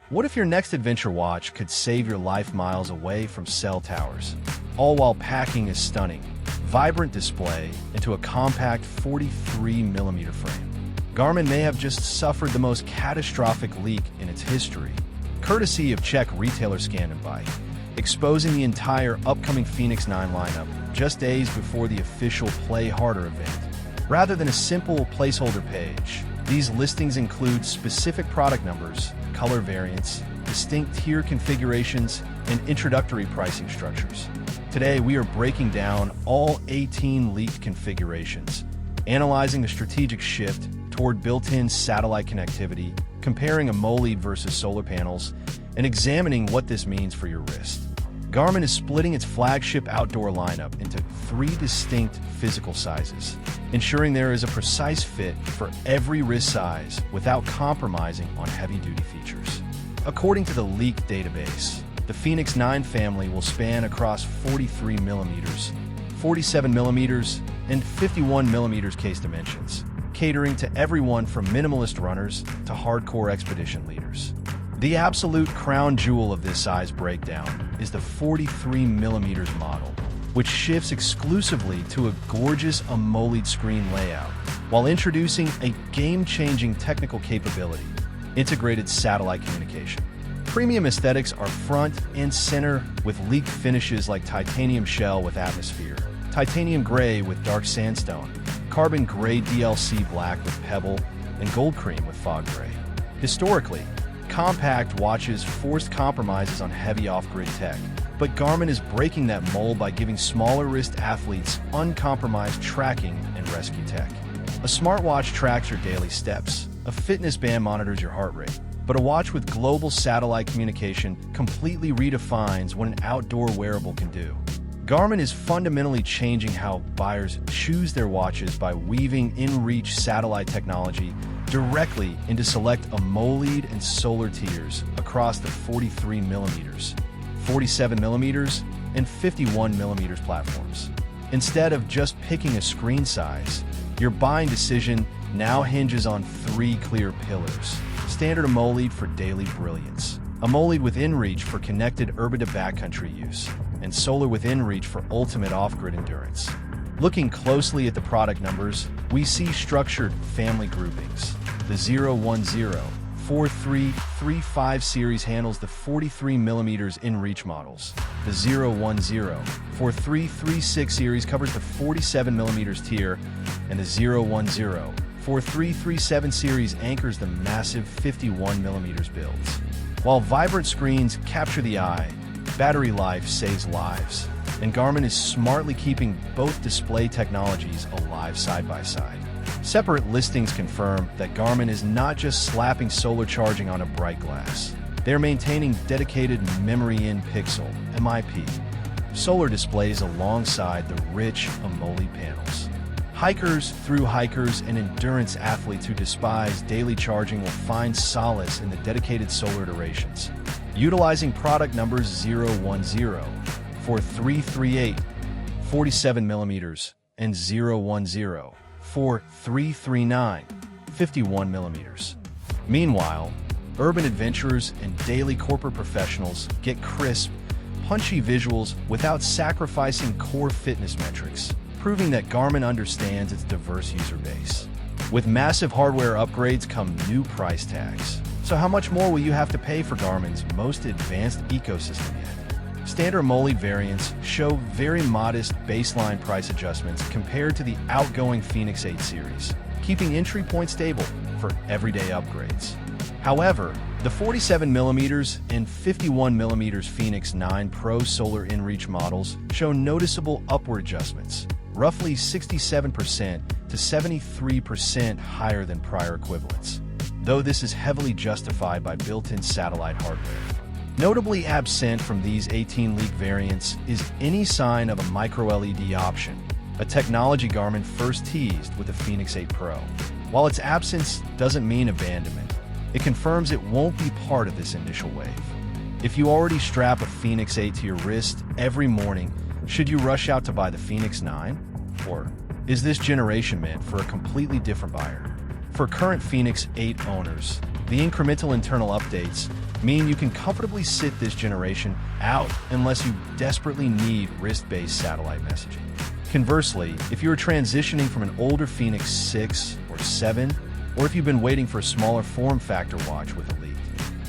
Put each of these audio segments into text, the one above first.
What if your next adventure watch could save your life miles away from cell towers, all while packing a stunning, vibrant display into a compact 43mm frame? Garmin may have just suffered the most catastrophic leak in its history, courtesy of Czech retailer Scan and Buy, exposing the entire upcoming Fenix 9 lineup just days before the official Play Harder event. Rather than a simple placeholder page, these listings include specific product numbers, color variants, distinct tier configurations, and introductory pricing structures. Today, we are breaking down all 18 leaked configurations, analyzing the strategic shift toward built-in satellite connectivity, comparing AMOLED versus solar panels, and examining what this means for your wrist. Garmin is splitting its flagship outdoor lineup into 3 distinct physical sizes, ensuring there is a precise fit for every wrist size without compromising on heavy-duty features. According to the leak database, the Fenix 9 family will span across 43mm, 47mm, and 51mm case dimensions, catering to everyone from minimalist runners to hardcore expedition leaders. The absolute crown jewel of this size breakdown is the 43mm model, which shifts exclusively to a gorgeous AMOLED screen layout while introducing a game-changing technical capability: integrated satellite communication. Premium aesthetics are front and center with leaked finishes like titanium shell with atmosphere, titanium gray with dark sandstone, carbon gray DLC black with pebble, and gold cream with fog gray. Historically, compact watches forced compromises on heavy off-grid tech, but Garmin is breaking that mold by giving smaller wrist athletes uncompromised tracking and rescue tech. A smartwatch tracks your daily steps, a fitness band monitors your heart rate, but a watch with global satellite communication completely redefines what an outdoor wearable can do. Garmin is fundamentally changing how buyers choose their watches by weaving in-reach satellite technology directly into select AMOLED and solar tiers across the 43mm, 47mm, and 51mm platforms. Instead of just picking a screen size, your buying decision now hinges on 3 clear pillars: standard AMOLED for daily brilliance, AMOLED with InReach for connected urban to backcountry use, and solar with InReach for ultimate off-grid endurance. Looking closely at the product numbers, we see structured family groupings. The 010 4335 series handles the 43mm InReach models. The 010 4336 series covers the 47mm tier, and the 010 4337 series anchors the massive 51mm builds. While vibrant screens capture the eye, battery life saves lives, and Garmin is smartly keeping both display technologies alive side by side. Separate listings confirm that Garmin is not just slapping solar charging on a bright glass. They're maintaining dedicated memory-in pixel (MIP) solar displays alongside the rich AMOLED panels. Hikers, thru hikers, and endurance athletes who despise daily charging will find solace in the dedicated solar iterations. Utilizing product numbers 010 4338 47mm and 010 4339 51mm. Meanwhile, urban adventurers and daily corporate professionals get crisp, punchy visuals without sacrificing core fitness metrics, proving that Garmin understands its diverse user base. With massive hardware upgrades come new price tags. So how much more will you have to pay for Garmin's most advanced ecosystem yet? Standard AMOLED variants show very modest baseline price adjustments compared to the outgoing Fenix 8 series, keeping entry point stable for everyday upgrades. However, the 47mm and 51mm Fenix 9 Pro Solar InReach models show noticeable upward adjustments, roughly 67% to 73% higher than prior equivalents, though this is heavily justified by built-in satellite hardware. Notably absent from these 18 leaked variants is any sign of a micro-LED option, a technology Garmin first teased with the Fenix 8 Pro. While its absence doesn't mean abandonment, it confirms it won't be part of this initial wave. If you already strap a Fenix 8 to your wrist every morning, should you rush out to buy the Fenix 9? Or is this generation meant for a completely different buyer? For current Fenix 8 owners, the incremental internal updates mean you can comfortably sit this generation out unless you desperately need wrist-based satellite messaging. Conversely, if you are transitioning from an older Fenix 6 or 7, or if you've been waiting for a smaller form factor watch with Elite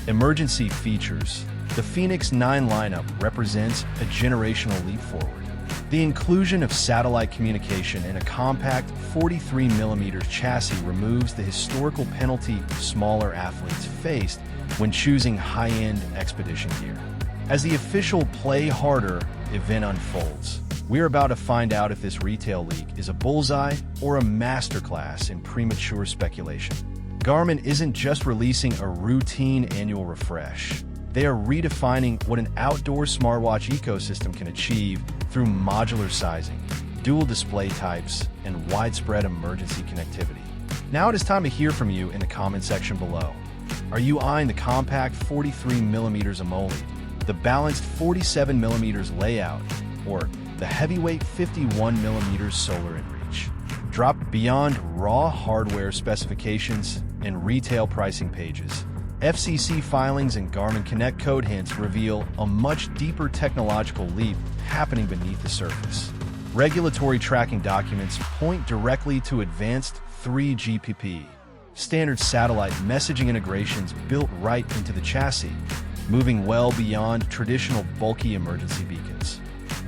emergency features, the Fenix 9 lineup represents a generational leap forward. The inclusion of satellite communication in a compact 43mm chassis removes the historical penalty smaller athletes faced when choosing high-end expedition gear. As the official Play Harder event unfolds, we're about to find out if this retail leak is a bullseye or a masterclass in premature speculation. Garmin isn't just releasing a routine annual refresh. They are redefining what an outdoor smartwatch ecosystem can achieve through modular sizing, dual display types, and widespread emergency connectivity. Now it is time to hear from you in the comment section below. Are you eyeing the compact 43mm AMOLED, the balanced 47mm layout, or the heavyweight 51mm solar inReach? Drop beyond raw hardware specifications and retail pricing pages. FCC filings and Garmin Connect code hints reveal a much deeper technological leap happening beneath the surface. Regulatory tracking documents point directly to advanced 3GPP, standard satellite messaging integrations built right into the chassis, moving well beyond traditional bulky emergency beacons.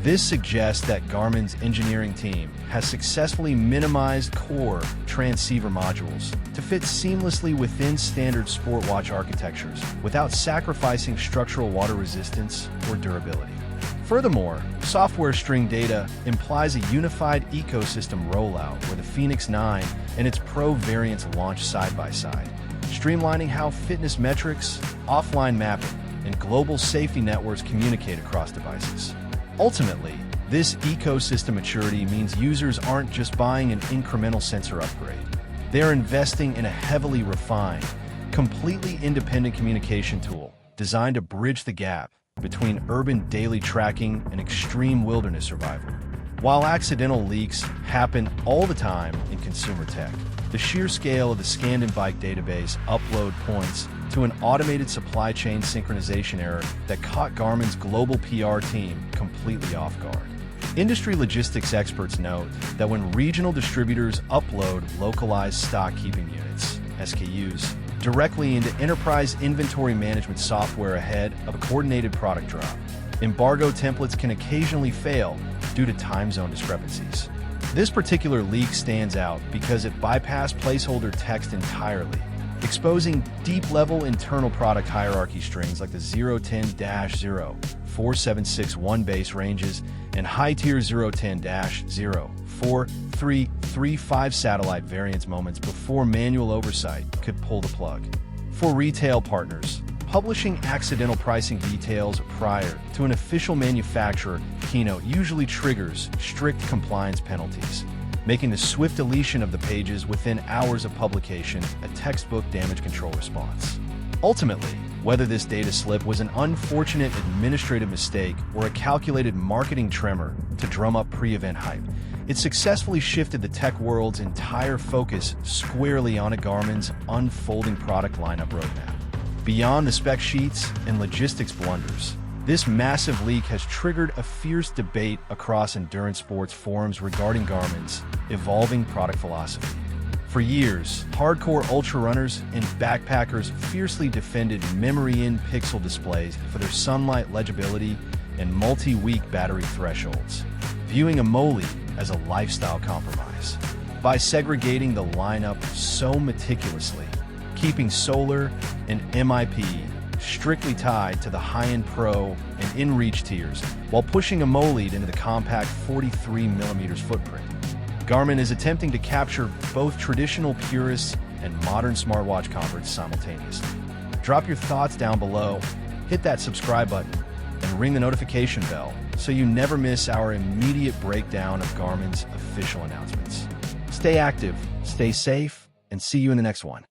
This suggests that Garmin's engineering team has successfully minimized core transceiver modules to fit seamlessly within standard sportwatch architectures without sacrificing structural water resistance or durability. Furthermore, software string data implies a unified ecosystem rollout where the Fenix 9 and its Pro variants launch side by side, streamlining how fitness metrics, offline mapping, and global safety networks communicate across devices. Ultimately, this ecosystem maturity means users aren't just buying an incremental sensor upgrade. They're investing in a heavily refined, completely independent communication tool designed to bridge the gap between urban daily tracking and extreme wilderness survival. While accidental leaks happen all the time in consumer tech, the sheer scale of the scanned and bike database upload points to an automated supply chain synchronization error that caught Garmin's global PR team completely off guard. Industry logistics experts note that when regional distributors upload localized stock keeping units, SKUs, directly into enterprise inventory management software ahead of a coordinated product drop, embargo templates can occasionally fail due to time zone discrepancies. This particular leak stands out because it bypassed placeholder text entirely, exposing deep-level internal product hierarchy strings like the 010-0, 4761 base ranges, and high-tier 010-0, 4335 satellite variance moments before manual oversight could pull the plug. For retail partners, publishing accidental pricing details prior to an official manufacturer keynote usually triggers strict compliance penalties, making the swift deletion of the pages within hours of publication a textbook damage control response. Ultimately, whether this data slip was an unfortunate administrative mistake or a calculated marketing tremor to drum up pre-event hype, it successfully shifted the tech world's entire focus squarely on Garmin's unfolding product lineup roadmap. Beyond the spec sheets and logistics blunders, this massive leak has triggered a fierce debate across endurance sports forums regarding Garmin's evolving product philosophy. For years, hardcore ultra runners and backpackers fiercely defended memory-in pixel displays for their sunlight legibility and multi-week battery thresholds, viewing AMOLED as a lifestyle compromise. By segregating the lineup so meticulously, keeping solar and MIP strictly tied to the high-end Pro and inReach tiers, while pushing AMOLED into the compact 43mm footprint, Garmin is attempting to capture both traditional purists and modern smartwatch converts simultaneously. Drop your thoughts down below, hit that subscribe button, and ring the notification bell so you never miss our immediate breakdown of Garmin's official announcements. Stay active, stay safe, and see you in the next one.